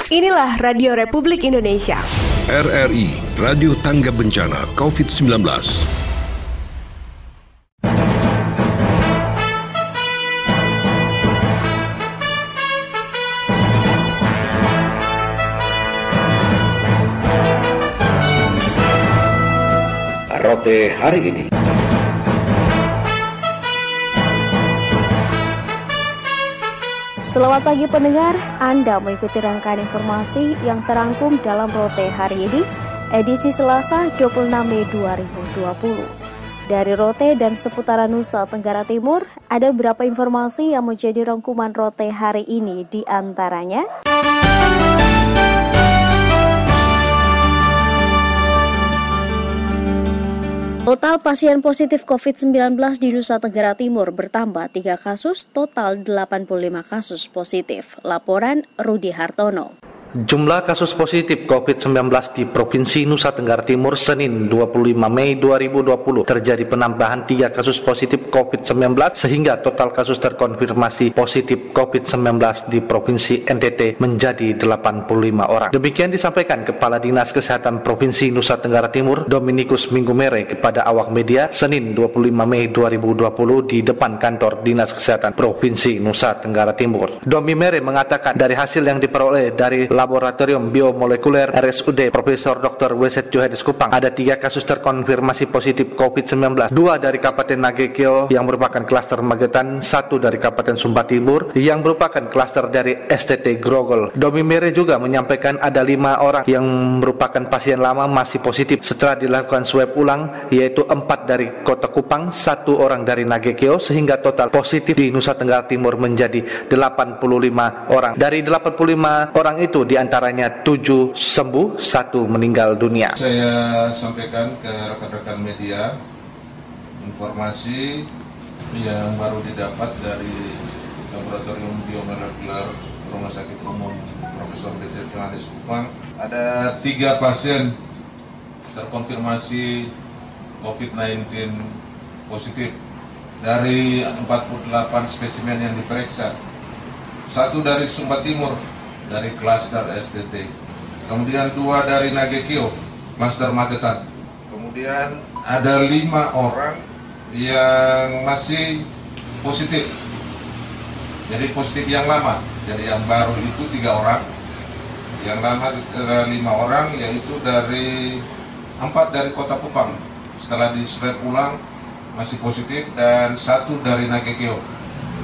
Inilah Radio Republik Indonesia. RRI, Radio Tangga Bencana COVID-19. Rote hari ini. Selamat pagi pendengar, Anda mengikuti rangkaian informasi yang terangkum dalam Rote hari ini, edisi Selasa 26 Mei 2020. Dari Rote dan seputaran Nusa Tenggara Timur, ada beberapa informasi yang menjadi rangkuman Rote hari ini, di antaranya: total pasien positif COVID-19 di Nusa Tenggara Timur bertambah 3 kasus, total 85 kasus positif. Laporan Rudi Hartono. Jumlah kasus positif COVID-19 di Provinsi Nusa Tenggara Timur Senin 25 Mei 2020 terjadi penambahan 3 kasus positif COVID-19 sehingga total kasus terkonfirmasi positif COVID-19 di Provinsi NTT menjadi 85 orang. Demikian disampaikan Kepala Dinas Kesehatan Provinsi Nusa Tenggara Timur Dominikus Minggumere kepada awak media Senin 25 Mei 2020 di depan kantor Dinas Kesehatan Provinsi Nusa Tenggara Timur. Domi Mere mengatakan dari hasil yang diperoleh dari Laboratorium Biomolekuler RSUD Profesor Dr. Weset Johannes Kupang ada 3 kasus terkonfirmasi positif COVID-19, 2 dari Kabupaten Nagekeo yang merupakan klaster Magetan, 1 dari Kabupaten Sumba Timur yang merupakan klaster dari STT Grogol. Domi Mere juga menyampaikan ada 5 orang yang merupakan pasien lama masih positif setelah dilakukan swab ulang, yaitu 4 dari Kota Kupang, 1 orang dari Nagekeo, sehingga total positif di Nusa Tenggara Timur menjadi 85 orang. Dari 85 orang itu di antaranya 7 sembuh, 1 meninggal dunia. Saya sampaikan ke rekan-rekan media informasi yang baru didapat dari Laboratorium Biomolekuler Rumah Sakit Umum Profesor Dr. Johannes Kupang. Ada 3 pasien terkonfirmasi COVID-19 positif dari 48 spesimen yang diperiksa. 1 dari Sumba Timur dari klaster STT, kemudian 2 dari Nagekeo, klaster Magetan. Kemudian ada 5 orang yang masih positif. Jadi positif yang lama. Jadi yang baru itu 3 orang, yang lama 5 orang, yaitu dari 4 dari Kota Kupang. Setelah di swab ulang masih positif, dan 1 dari Nagekeo.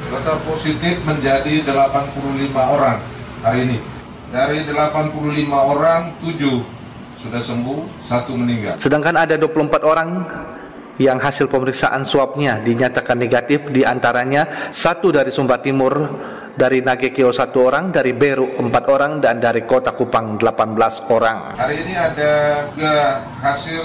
Total positif menjadi 85 orang. Hari ini, dari 85 orang, 7 sudah sembuh, 1 meninggal. Sedangkan ada 24 orang yang hasil pemeriksaan swabnya dinyatakan negatif, diantaranya 1 dari Sumba Timur, dari Nagekeo 1 orang, dari Beru 4 orang, dan dari Kota Kupang 18 orang. Hari ini ada juga hasil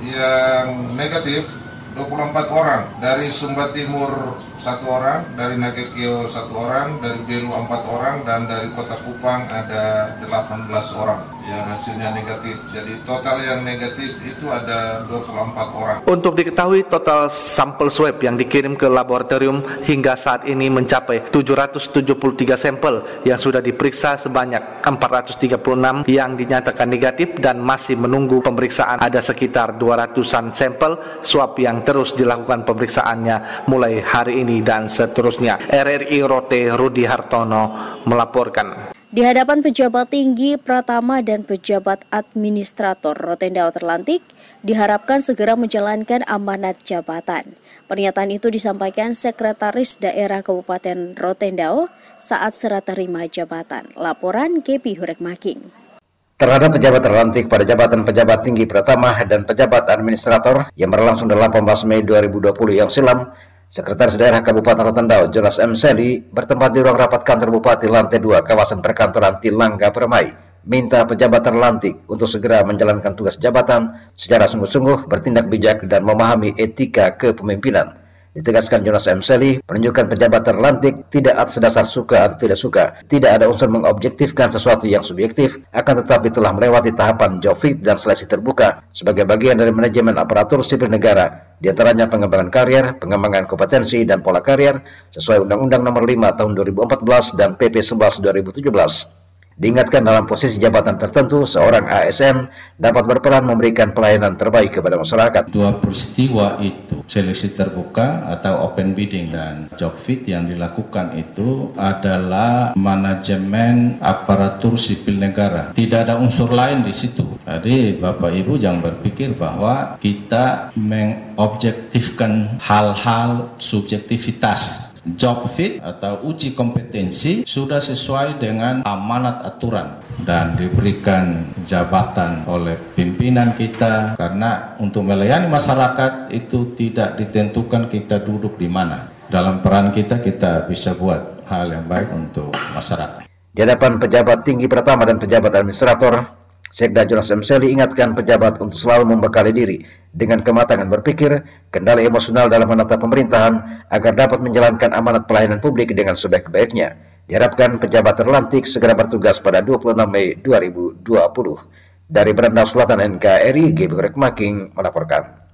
yang negatif, 24 orang, dari Sumba Timur 1 orang, dari Nagekeo 1 orang, dari Beru 4 orang, dan dari Kota Kupang ada 18 orang yang hasilnya negatif. Jadi total yang negatif itu ada 24 orang. Untuk diketahui total sampel swab yang dikirim ke laboratorium hingga saat ini mencapai 773 sampel yang sudah diperiksa, sebanyak 436 yang dinyatakan negatif dan masih menunggu pemeriksaan. Ada sekitar 200-an sampel swab yang terus dilakukan pemeriksaannya mulai hari ini dan seterusnya. RRI Rote Rudi Hartono melaporkan. Di hadapan pejabat tinggi Pratama dan pejabat administrator Rotendao Terlantik, diharapkan segera menjalankan amanat jabatan. Pernyataan itu disampaikan Sekretaris Daerah Kabupaten Rotendao saat serah terima jabatan. Laporan Kepi Hurekmaking. Terhadap pejabat terlantik pada jabatan pejabat tinggi Pratama dan pejabat administrator yang berlangsung 18 Mei 2020 yang silam, Sekretaris Daerah Kabupaten Rotendao Jonas M. Seli bertempat di ruang rapat kantor Bupati lantai 2 kawasan perkantoran Tilangga Permai minta pejabat terlantik untuk segera menjalankan tugas jabatan secara sungguh-sungguh, bertindak bijak dan memahami etika kepemimpinan. Ditegaskan Jonas M. Seli, penunjukan pejabat terlantik tidak atas dasar suka atau tidak suka, tidak ada unsur mengobjektifkan sesuatu yang subjektif, akan tetapi telah melewati tahapan job fit dan seleksi terbuka sebagai bagian dari manajemen aparatur sipil negara, di antaranya pengembangan karier, pengembangan kompetensi dan pola karier sesuai Undang-Undang Nomor 5 Tahun 2014 dan PP 11 2017. Diingatkan dalam posisi jabatan tertentu, seorang ASN dapat berperan memberikan pelayanan terbaik kepada masyarakat. Dua peristiwa itu, seleksi terbuka atau open bidding dan job fit yang dilakukan itu adalah manajemen aparatur sipil negara. Tidak ada unsur lain di situ. Jadi Bapak Ibu jangan berpikir bahwa kita mengobjektifkan hal-hal subjektivitas. Job fit atau uji kompetensi sudah sesuai dengan amanat aturan dan diberikan jabatan oleh pimpinan kita, karena untuk melayani masyarakat itu tidak ditentukan kita duduk di mana. Dalam peran kita bisa buat hal yang baik untuk masyarakat. Di hadapan pejabat tinggi pertama dan pejabat administrator, Sekda Jonas M. Selly ingatkan pejabat untuk selalu membekali diri dengan kematangan berpikir, kendali emosional dalam menata pemerintahan agar dapat menjalankan amanat pelayanan publik dengan sebaik-baiknya. Diharapkan pejabat terlantik segera bertugas pada 26 Mei 2020. Dari Beranda Selatan NKRI, Gebrek Making melaporkan.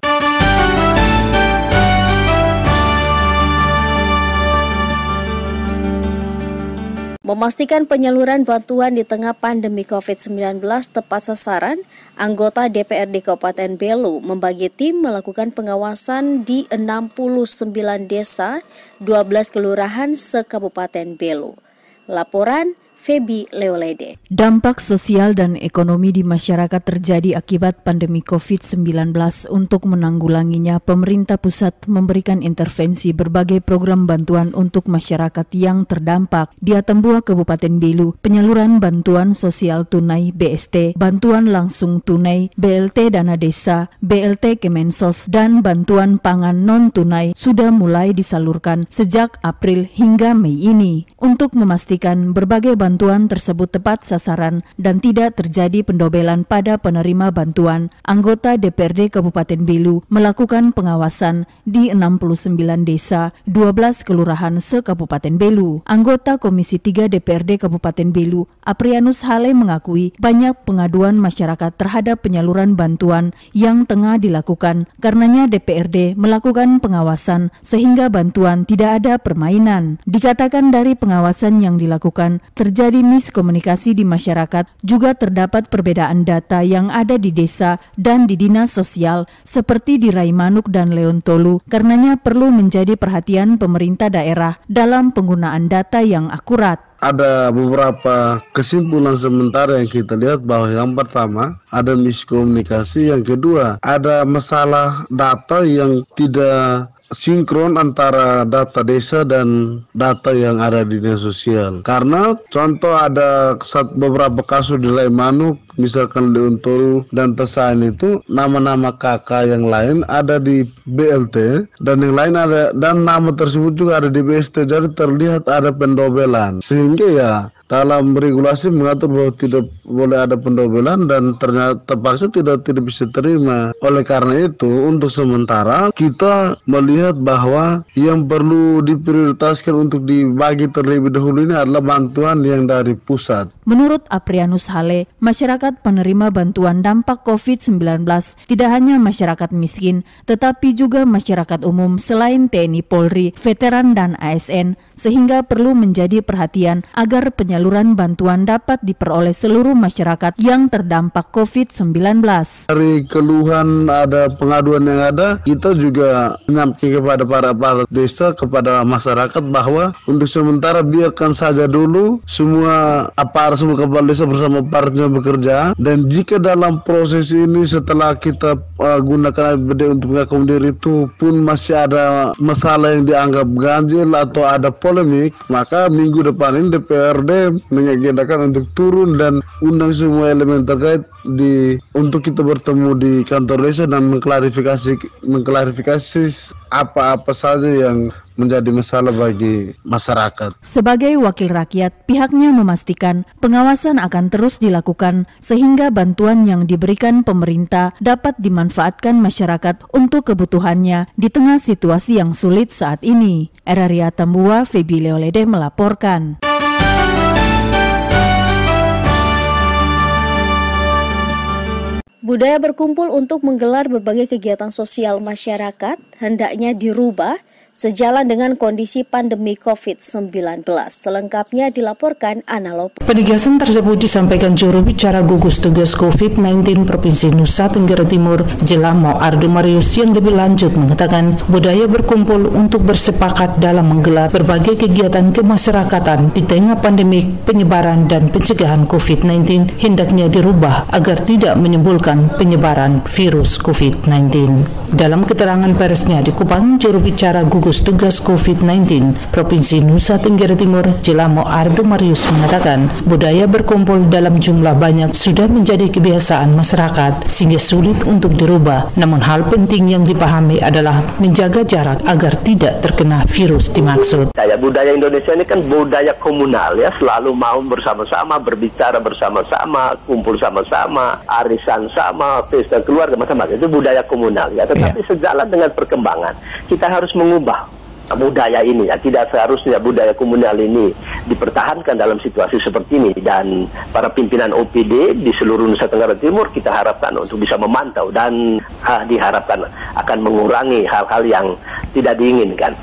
Memastikan penyaluran bantuan di tengah pandemi COVID-19 tepat sasaran, anggota DPRD Kabupaten Belu membagi tim melakukan pengawasan di 69 desa, 12 kelurahan se-Kabupaten Belu. Laporan Feby Leolede. Dampak sosial dan ekonomi di masyarakat terjadi akibat pandemi COVID-19. Untuk menanggulanginya, pemerintah pusat memberikan intervensi berbagai program bantuan untuk masyarakat yang terdampak. Di Atambua, Kabupaten Belu, penyaluran bantuan sosial tunai BST, bantuan langsung tunai, BLT dana desa, BLT Kemensos, dan bantuan pangan non-tunai sudah mulai disalurkan sejak April hingga Mei ini. Untuk memastikan berbagai bantuan tersebut tepat sasaran dan tidak terjadi pendobelan pada penerima bantuan, anggota DPRD Kabupaten Belu melakukan pengawasan di 69 desa, 12 kelurahan se-Kabupaten Belu. Anggota Komisi 3 DPRD Kabupaten Belu, Aprianus Hale, mengakui banyak pengaduan masyarakat terhadap penyaluran bantuan yang tengah dilakukan. Karenanya DPRD melakukan pengawasan sehingga bantuan tidak ada permainan. Dikatakan dari pengawasan yang dilakukan, terjadi miskomunikasi di masyarakat, juga terdapat perbedaan data yang ada di desa dan di dinas sosial seperti di Raimanuk dan Leontolu. Karenanya perlu menjadi perhatian pemerintah daerah dalam penggunaan data yang akurat. Ada beberapa kesimpulan sementara yang kita lihat bahwa yang pertama ada miskomunikasi, yang kedua ada masalah data yang tidak sinkron antara data desa dan data yang ada di dinas sosial. Karena contoh ada beberapa kasus di Raimanuk, misalkan Leontolu dan Tesain itu nama-nama kakak yang lain ada di BLT dan yang lain ada, dan nama tersebut juga ada di BST. Jadi terlihat ada pendobelan, sehingga ya dalam regulasi mengatur bahwa tidak boleh ada pendobelan dan ternyata terpaksa tidak bisa terima. Oleh karena itu, untuk sementara kita melihat bahwa yang perlu diprioritaskan untuk dibagi terlebih dahulu ini adalah bantuan yang dari pusat. Menurut Aprianus Hale, masyarakat penerima bantuan dampak COVID-19 tidak hanya masyarakat miskin, tetapi juga masyarakat umum selain TNI Polri, veteran dan ASN, sehingga perlu menjadi perhatian agar penyaluran bantuan dapat diperoleh seluruh masyarakat yang terdampak COVID-19. Dari keluhan ada pengaduan yang ada, kita juga menyampaikan kepada para desa, kepada masyarakat bahwa untuk sementara biarkan saja dulu semua kepala desa bersama partnya bekerja, dan jika dalam proses ini setelah kita gunakan APBD untuk mengakomodir itu pun masih ada masalah yang dianggap ganjil atau ada polemik, maka minggu depan ini DPRD mengagendakan untuk turun dan undang semua elemen terkait untuk kita bertemu di kantor desa dan mengklarifikasi apa-apa saja yang menjadi masalah bagi masyarakat. Sebagai wakil rakyat, pihaknya memastikan pengawasan akan terus dilakukan sehingga bantuan yang diberikan pemerintah dapat dimanfaatkan masyarakat untuk kebutuhannya di tengah situasi yang sulit saat ini. RRI Atambua, Feby Leolede melaporkan. Budaya berkumpul untuk menggelar berbagai kegiatan sosial masyarakat hendaknya dirubah sejalan dengan kondisi pandemi COVID-19. Selengkapnya dilaporkan Ana Lopo. Penegasan tersebut disampaikan juru bicara gugus tugas COVID-19 Provinsi Nusa Tenggara Timur, Jelamo Ardo Marius, yang lebih lanjut mengatakan budaya berkumpul untuk bersepakat dalam menggelar berbagai kegiatan kemasyarakatan di tengah pandemi penyebaran dan pencegahan COVID-19 hendaknya dirubah agar tidak menimbulkan penyebaran virus COVID-19. Dalam keterangan persnya di Kupang, juru bicara gugus tugas COVID-19 Provinsi Nusa Tenggara Timur, Jelamo Ardo Marius, mengatakan budaya berkumpul dalam jumlah banyak sudah menjadi kebiasaan masyarakat sehingga sulit untuk dirubah. Namun hal penting yang dipahami adalah menjaga jarak agar tidak terkena virus dimaksud. Budaya Indonesia ini kan budaya komunal ya, selalu mau bersama-sama, berbicara bersama-sama, kumpul sama-sama, arisan sama, pesta keluarga macam-macam. Itu budaya komunal ya. Tetapi sejalan dengan perkembangan, kita harus mengubah budaya ini ya. Tidak seharusnya budaya komunal ini dipertahankan dalam situasi seperti ini, dan para pimpinan OPD di seluruh Nusa Tenggara Timur kita harapkan untuk bisa memantau dan diharapkan akan mengurangi hal-hal yang tidak diinginkan.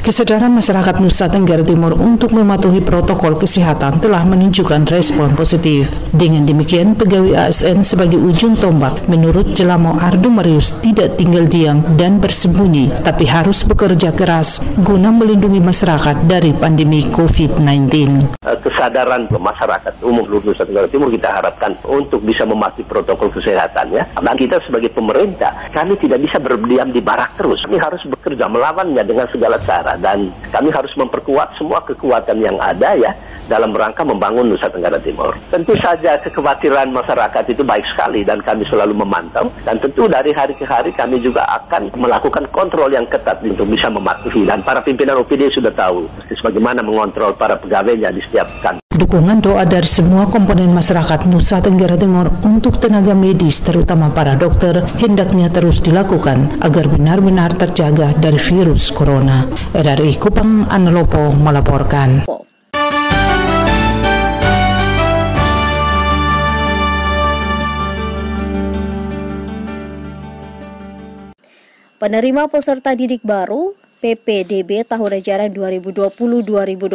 Kesadaran masyarakat Nusa Tenggara Timur untuk mematuhi protokol kesehatan telah menunjukkan respon positif. Dengan demikian, pegawai ASN sebagai ujung tombak, menurut Jelamo Ardo Marius, tidak tinggal diam dan bersembunyi, tapi harus bekerja keras guna melindungi masyarakat dari pandemi COVID-19. Kesadaran masyarakat umum Nusa Tenggara Timur kita harapkan untuk bisa mematuhi protokol kesehatan ya. Dan kita sebagai pemerintah, kami tidak bisa berdiam di barak terus. Kami harus bekerja melawannya dengan segala cara. Dan kami harus memperkuat semua kekuatan yang ada ya dalam rangka membangun Nusa Tenggara Timur. Tentu saja kekhawatiran masyarakat itu baik sekali dan kami selalu memantau, dan tentu dari hari ke hari kami juga akan melakukan kontrol yang ketat untuk bisa mematuhi, dan para pimpinan OPD sudah tahu bagaimana mengontrol para pegawainya di setiap kantor. Dukungan doa dari semua komponen masyarakat Nusa Tenggara Timur untuk tenaga medis, terutama para dokter, hendaknya terus dilakukan agar benar-benar terjaga dari virus corona. RRI Kupang, Ana Lopo melaporkan. Penerima peserta didik baru PPDB tahun ajaran 2020-2021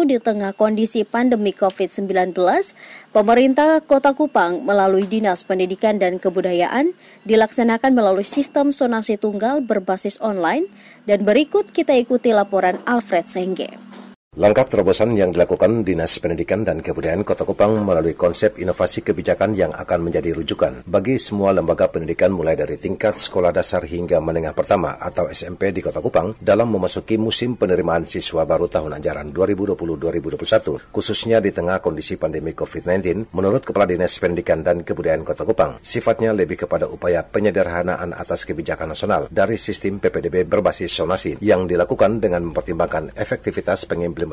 di tengah kondisi pandemi COVID-19, pemerintah Kota Kupang melalui Dinas Pendidikan dan Kebudayaan dilaksanakan melalui sistem sonasi tunggal berbasis online, dan berikut kita ikuti laporan Alfred Sengge. Langkah terobosan yang dilakukan Dinas Pendidikan dan Kebudayaan Kota Kupang melalui konsep inovasi kebijakan yang akan menjadi rujukan bagi semua lembaga pendidikan mulai dari tingkat sekolah dasar hingga menengah pertama atau SMP di Kota Kupang dalam memasuki musim penerimaan siswa baru tahun ajaran 2020-2021, khususnya di tengah kondisi pandemi COVID-19. Menurut Kepala Dinas Pendidikan dan Kebudayaan Kota Kupang, sifatnya lebih kepada upaya penyederhanaan atas kebijakan nasional dari sistem PPDB berbasis sonasi yang dilakukan dengan mempertimbangkan efektivitas pengimplementasian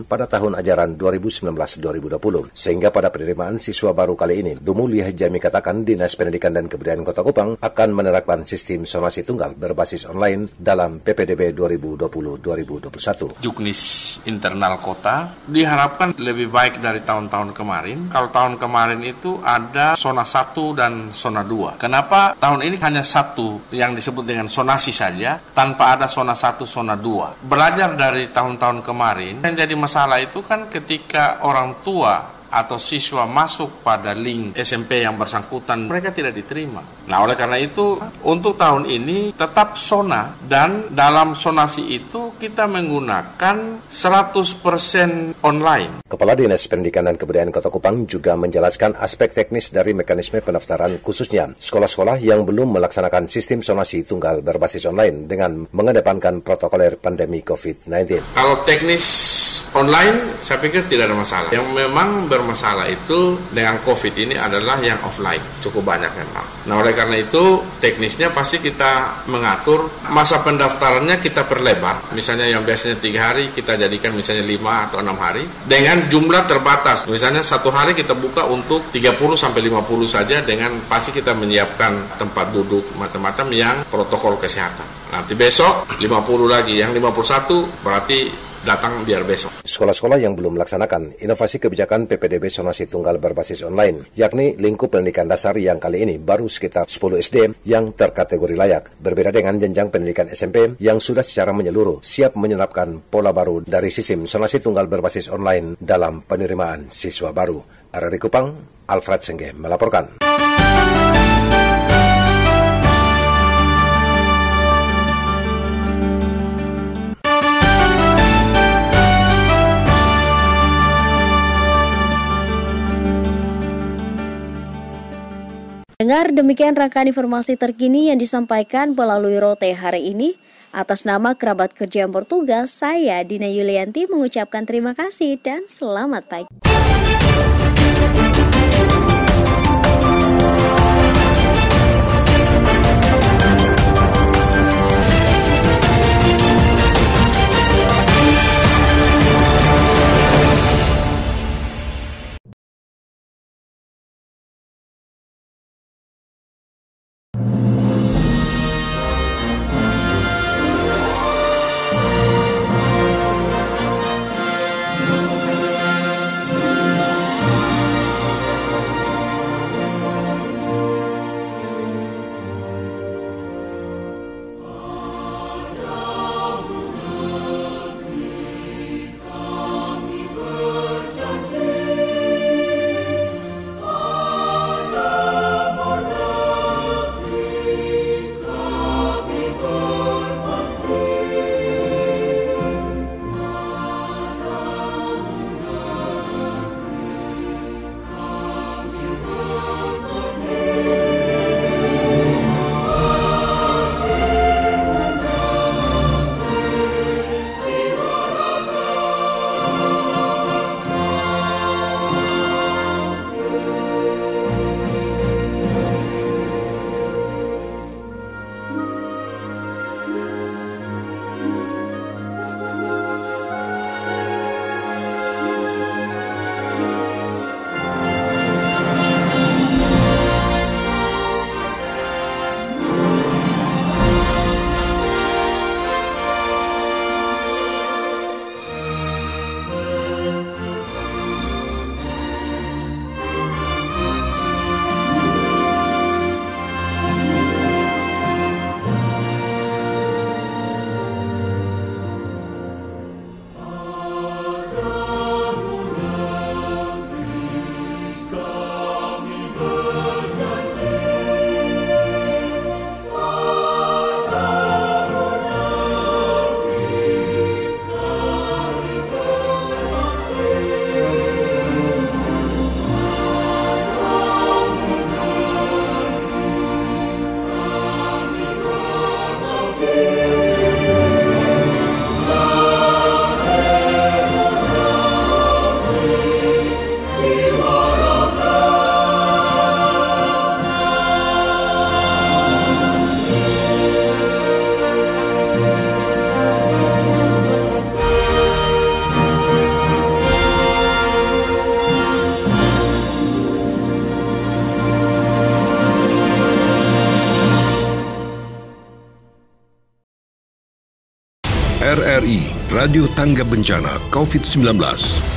pada tahun ajaran 2019-2020. Sehingga pada penerimaan siswa baru kali ini, Dumulih Jami katakan Dinas Pendidikan dan Kebudayaan Kota Kupang akan menerapkan sistem sonasi tunggal berbasis online dalam PPDB 2020-2021. Juknis internal kota diharapkan lebih baik dari tahun-tahun kemarin. Kalau tahun kemarin itu ada zona 1 dan zona 2. Kenapa tahun ini hanya satu yang disebut dengan sonasi saja, tanpa ada zona 1, zona 2? Belajar dari tahun-tahun kemarin, yang jadi masalah itu kan ketika orang tua atau siswa masuk pada link SMP yang bersangkutan, mereka tidak diterima. Nah, oleh karena itu, untuk tahun ini tetap zona, dan dalam sonasi itu kita menggunakan 100% online. Kepala Dinas Pendidikan dan Kebudayaan Kota Kupang juga menjelaskan aspek teknis dari mekanisme pendaftaran, khususnya sekolah-sekolah yang belum melaksanakan sistem sonasi tunggal berbasis online dengan mengedepankan protokoler pandemi COVID-19. Kalau teknis online, saya pikir tidak ada masalah. Yang memang bermasalah itu dengan COVID ini adalah yang offline, cukup banyak memang. Nah, oleh karena itu teknisnya pasti kita mengatur masa pendaftarannya, kita perlebar. Misalnya yang biasanya 3 hari kita jadikan misalnya 5 atau 6 hari dengan jumlah terbatas. Misalnya satu hari kita buka untuk 30-50 saja, dengan pasti kita menyiapkan tempat duduk macam-macam yang protokol kesehatan. Nanti besok 50 lagi, yang 51 berarti datang biar besok. sekolah-sekolah yang belum melaksanakan inovasi kebijakan PPDB zonasi tunggal berbasis online, yakni lingkup pendidikan dasar yang kali ini baru sekitar 10 SD yang terkategori layak, berbeda dengan jenjang pendidikan SMP yang sudah secara menyeluruh siap menerapkan pola baru dari sistem zonasi tunggal berbasis online dalam penerimaan siswa baru. RRI Kupang, Alfred Sengge melaporkan. Dengar, demikian rangkaian informasi terkini yang disampaikan melalui Rote hari ini. Atas nama kerabat kerja yang bertugas, saya Dina Yulianti mengucapkan terima kasih dan selamat pagi. RRI Radio Tangga Bencana COVID-19.